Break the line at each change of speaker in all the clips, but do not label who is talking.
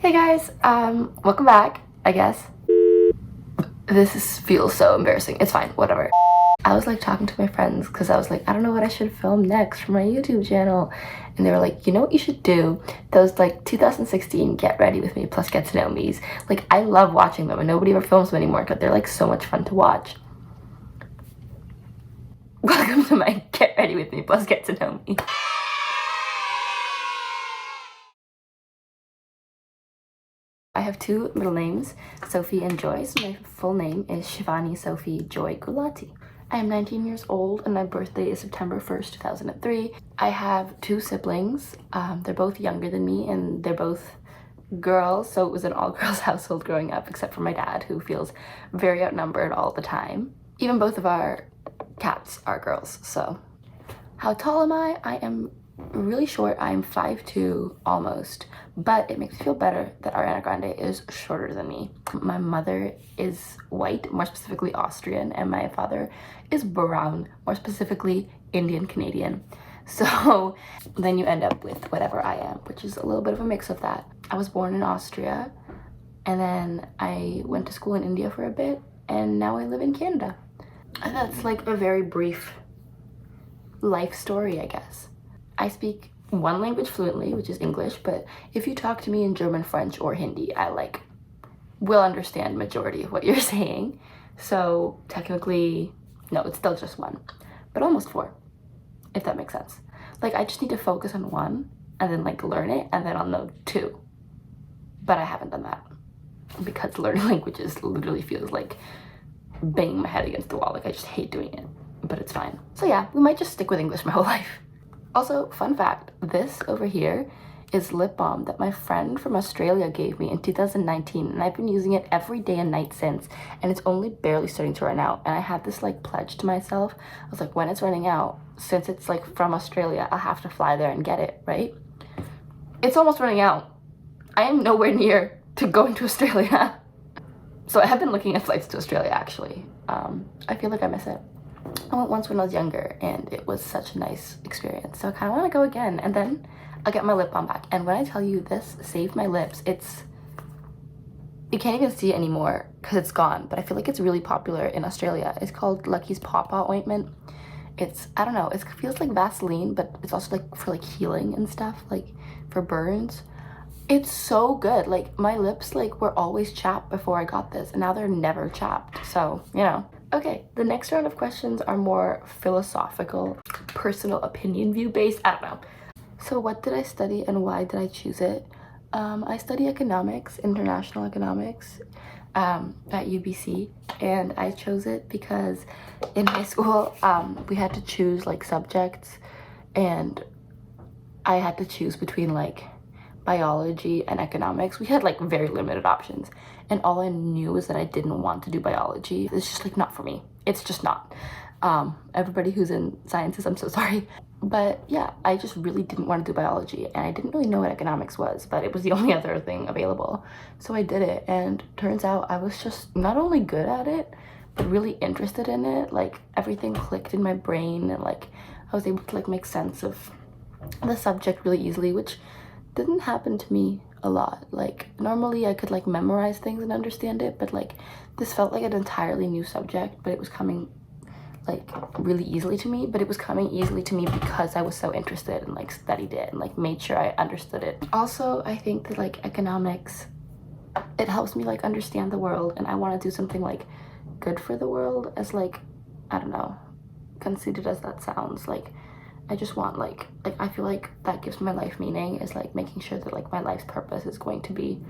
Hey guys, welcome back, I guess. Feels so embarrassing. It's fine, whatever. I was like talking to my friends because I was like, I don't know what I should film next for my YouTube channel. And they were like, you know what you should do? Those like 2016 Get Ready With Me plus Get to Know Me's. Like, I love watching them and nobody ever films them anymore because they're like so much fun to watch. Welcome to my Get Ready With Me plus Get to Know Me. I have two middle names, Sophie and Joy, so my full name is Shivani Sophie Joy Gulati. I am 19 years old and my birthday is September 1st, 2003. I have two siblings. They're both younger than me and they're both girls, so it was an all-girls household growing up, except for my dad, who feels very outnumbered all the time. Even both of our cats are girls, so. How tall am I? I am really short. I'm 5'2", almost, but it makes me feel better that Ariana Grande is shorter than me. My mother is white, more specifically Austrian, and my father is brown, more specifically Indian Canadian. So then you end up with whatever I am, which is a little bit of a mix of that. I was born in Austria, and then I went to school in India for a bit, and now I live in Canada. And that's like a very brief life story, I guess. I speak one language fluently, which is English, but if you talk to me in German, French, or Hindi, I like will understand majority of what you're saying. So technically, no, it's still just one, but almost four, if that makes sense. Like, I just need to focus on one and then like learn it, and then I'll know two. But I haven't done that because learning languages literally feels like banging my head against the wall. Like, I just hate doing it, but it's fine. So yeah, we might just stick with English my whole life. Also, fun fact, this over here is lip balm that my friend from Australia gave me in 2019, and I've been using it every day and night since, and it's only barely starting to run out. And I had this like pledge to myself. I was like, when it's running out, since it's like from Australia, I'll have to fly there and get it, right? It's almost running out. I am nowhere near to going to Australia. So I have been looking at flights to Australia, actually. I feel like I miss it. I went once when I was younger and it was such a nice experience, so I kind of want to go again, and then I'll get my lip balm back. And when I tell you this saved my lips, you can't even see it anymore because it's gone, but I feel like it's really popular in Australia. It's called Lucky's Paw ointment. I don't know, it feels like Vaseline, but it's also like for like healing and stuff, like for burns. It's so good. Like, my lips like were always chapped before I got this, and now they're never chapped, so you know. Okay, the next round of questions are more philosophical, personal opinion view based. I don't know. So what did I study and why did I choose it? I study economics, international economics, at UBC, and I chose it because in high school we had to choose like subjects, and I had to choose between like biology and economics. We had like very limited options, and all I knew was that I didn't want to do biology. It's just like not for me. It's just not. Everybody who's in sciences, I'm so sorry, but yeah, I just really didn't want to do biology, and I didn't really know what economics was, but it was the only other thing available, so I did it. And turns out I was just not only good at it but really interested in it. Like, everything clicked in my brain, and like I was able to like make sense of the subject really easily, which didn't happen to me a lot. Like, normally I could like memorize things and understand it, but like this felt like an entirely new subject, but it was coming like really easily to me. But it was coming easily to me because I was so interested and like studied it and like made sure I understood it. Also, I think that like economics, it helps me like understand the world, and I want to do something like good for the world, as like, I don't know, conceited as that sounds. Like, I just want like I feel like that gives my life meaning, is like making sure that like my life's purpose is going to be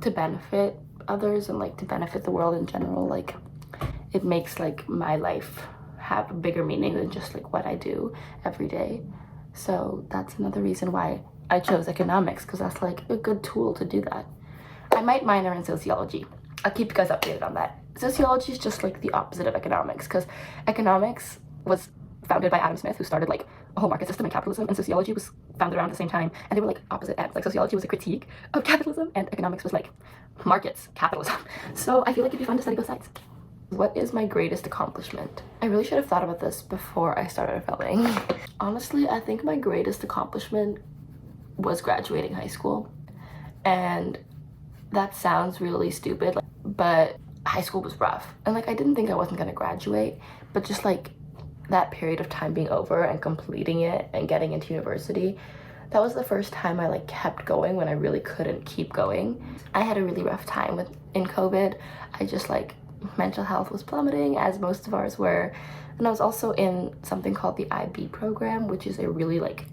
to benefit others and like to benefit the world in general. Like, it makes like my life have a bigger meaning than just like what I do every day. So that's another reason why I chose economics, because that's like a good tool to do that. I might minor in sociology. I'll keep you guys updated on that. Sociology is just like the opposite of economics, because economics was founded by Adam Smith, who started like a whole market system in capitalism, and sociology was founded around the same time, and they were like opposite ends. Like, sociology was a critique of capitalism and economics was like markets, capitalism. So I feel like it'd be fun to study both sides. What is my greatest accomplishment? I really should have thought about this before I started filming. Honestly, I think my greatest accomplishment was graduating high school, and That sounds really stupid, but high school was rough. And like, I didn't think I wasn't gonna graduate, but just like that period of time being over and completing it and getting into university, that was the first time I like kept going when I really couldn't keep going. I had a really rough time in COVID. I just like, mental health was plummeting, as most of ours were. And I was also in something called the IB program, which is a really like,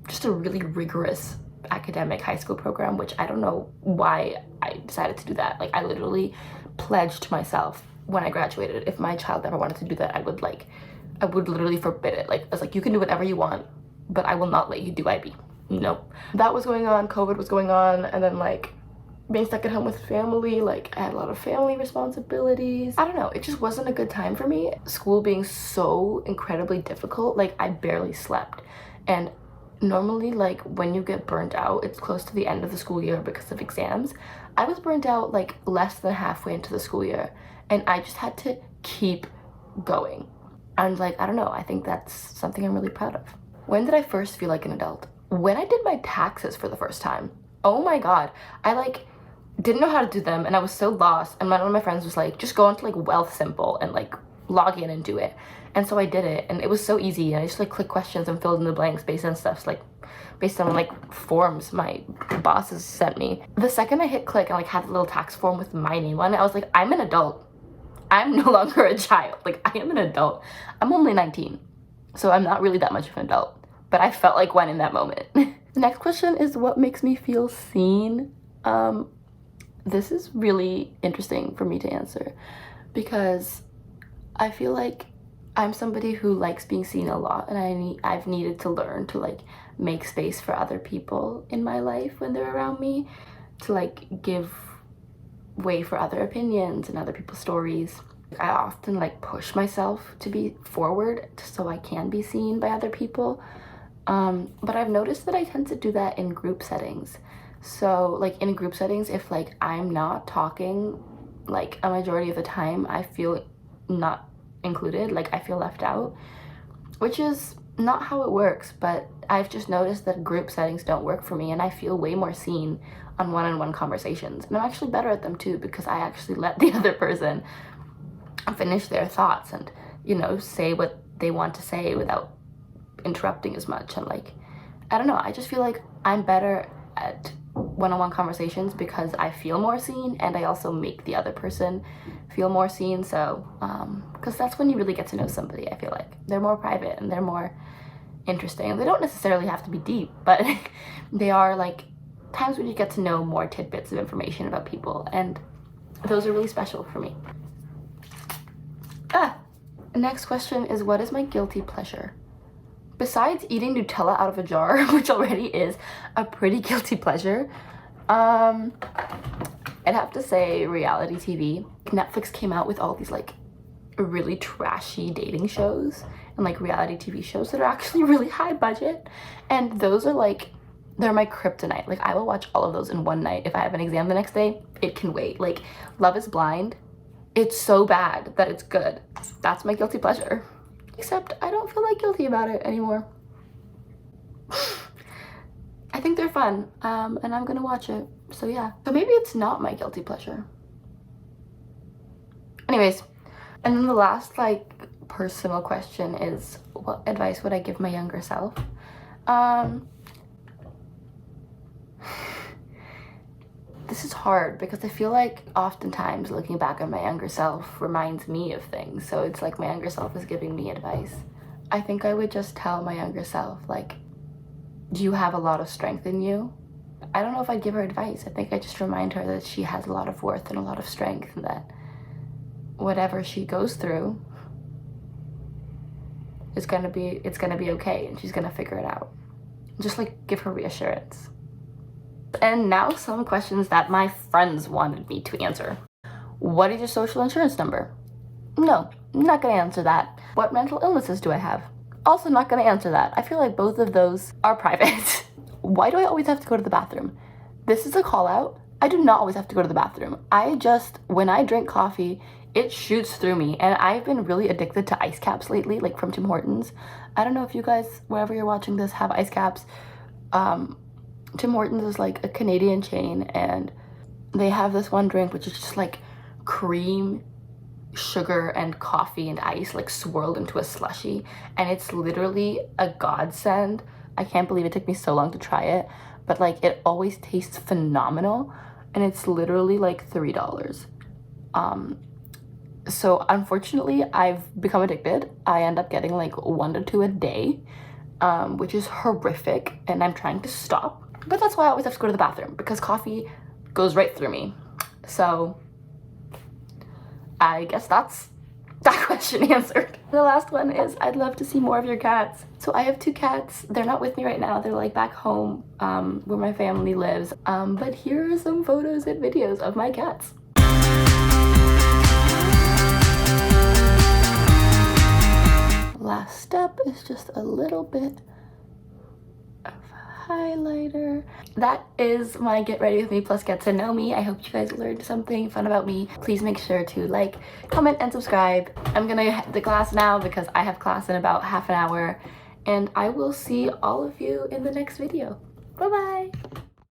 just a really rigorous academic high school program, which I don't know why I decided to do that. Like, I literally pledged to myself when I graduated, if my child ever wanted to do that, I would literally forbid it. Like, I was like, you can do whatever you want, but I will not let you do IB. Nope. That was going on, COVID was going on, and then like being stuck at home with family, like I had a lot of family responsibilities. I don't know, it just wasn't a good time for me. School being so incredibly difficult, like I barely slept. And normally, like when you get burnt out, it's close to the end of the school year because of exams. I was burnt out like less than halfway into the school year, and I just had to keep going. And like, I don't know, I think that's something I'm really proud of. When did I first feel like an adult? When I did my taxes for the first time. Oh my god, I like didn't know how to do them, and I was so lost, and one of my friends was like, just go into like Wealth Simple and like log in and do it. And so I did it, and it was so easy, and I just like clicked questions and filled in the blanks based on stuff, like based on like forms my bosses sent me. The second I hit click and like had the little tax form with my name on it, I was like, I'm an adult. I'm no longer a child. Like, I am an adult. I'm only 19, so I'm not really that much of an adult, but I felt like one in that moment. The next question is, what makes me feel seen? This is really interesting for me to answer because I feel like I'm somebody who likes being seen a lot, and I've needed to learn to like make space for other people in my life when they're around me, to like give way for other opinions and other people's stories. I often like push myself to be forward so I can be seen by other people. But I've noticed that I tend to do that in group settings. So like in group settings, if like I'm not talking like a majority of the time, I feel not included, like I feel left out, which is not how it works. But I've just noticed that group settings don't work for me, and I feel way more seen on one-on-one conversations. And I'm actually better at them too, because I actually let the other person finish their thoughts and, you know, say what they want to say without interrupting as much. And like, I don't know, I just feel like I'm better at one-on-one conversations because I feel more seen, and I also make the other person feel more seen. So because that's when you really get to know somebody. I feel like they're more private and they're more interesting. They don't necessarily have to be deep, but they are like times when you get to know more tidbits of information about people, and those are really special for me. Next question is, what is my guilty pleasure? Besides eating Nutella out of a jar, which already is a pretty guilty pleasure, I'd have to say reality TV. Netflix came out with all these like really trashy dating shows and like reality TV shows that are actually really high budget, and those are like, they're my kryptonite. Like, I will watch all of those in one night. If I have an exam the next day, it can wait. Like, Love is Blind, it's so bad that it's good. That's my guilty pleasure. Except I don't feel like guilty about it anymore. I think they're fun, and I'm gonna watch it. So yeah, so maybe it's not my guilty pleasure. Anyways, and then the last like personal question is, what advice would I give my younger self? This is hard because I feel like oftentimes looking back at my younger self reminds me of things. So it's like my younger self is giving me advice. I think I would just tell my younger self, like, you have a lot of strength in you. I don't know if I'd give her advice. I think I just remind her that she has a lot of worth and a lot of strength, and that whatever she goes through is gonna be okay, and she's gonna figure it out. Just like give her reassurance. And now some questions that my friends wanted me to answer. What is your social insurance number? No, I'm not gonna answer that. What mental illnesses do I have? Also not gonna answer that. I feel like both of those are private. Why do I always have to go to the bathroom? This is a call out. I do not always have to go to the bathroom. When I drink coffee, it shoots through me, and I've been really addicted to ice caps lately, like from Tim Hortons. I don't know if you guys, wherever you're watching this, have ice caps. Tim Hortons is like a Canadian chain, and they have this one drink which is just like cream, sugar, and coffee and ice like swirled into a slushie, and it's literally a godsend. I can't believe it took me so long to try it, but like it always tastes phenomenal, and it's literally like $3. So unfortunately I've become addicted. I end up getting like 1 to 2 a day, which is horrific, and I'm trying to stop. But that's why I always have to go to the bathroom, because coffee goes right through me. So I guess that's that question answered. The last one is, I'd love to see more of your cats. So I have 2 cats. They're not with me right now. They're like back home where my family lives. But here are some photos and videos of my cats. Last step is just a little bit of highlighter. That is my get ready with me plus get to know me. I hope you guys learned something fun about me. Please make sure to like, comment, and subscribe. I'm gonna head to class now because I have class in about half an hour, and I will see all of you in the next video. Bye bye.